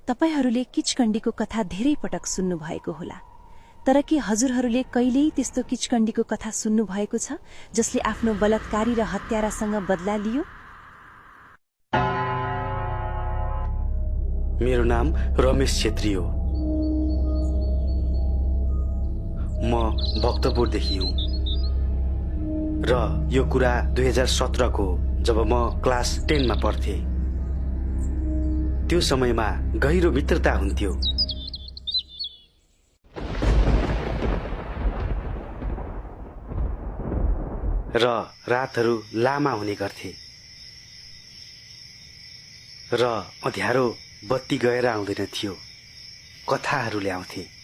तपाईहरूले किचकण्डीको कथा धेरै पटक सुन्नु भएको होला, तर के हजुरहरूले कहिल्यै त्यस्तो किचकण्डीको कथा सुन्नु भएको छ जसले आफ्नो बलात्कारी र हत्यारासँग बदला लियो? मेरो नाम रमेश छेत्री हो। म भक्तपुरदेखि हुँ र यो कुरा 2017 को जब म क्लास 10 मा पढ्थे। त्यो समयमा गहिरो मित्रता हुन्थ्यो। र रातहरू लामा हुने गर्थे र अँध्यारो बत्ती गएर आउँदैन थियो। कथाहरू ल्याउँथे।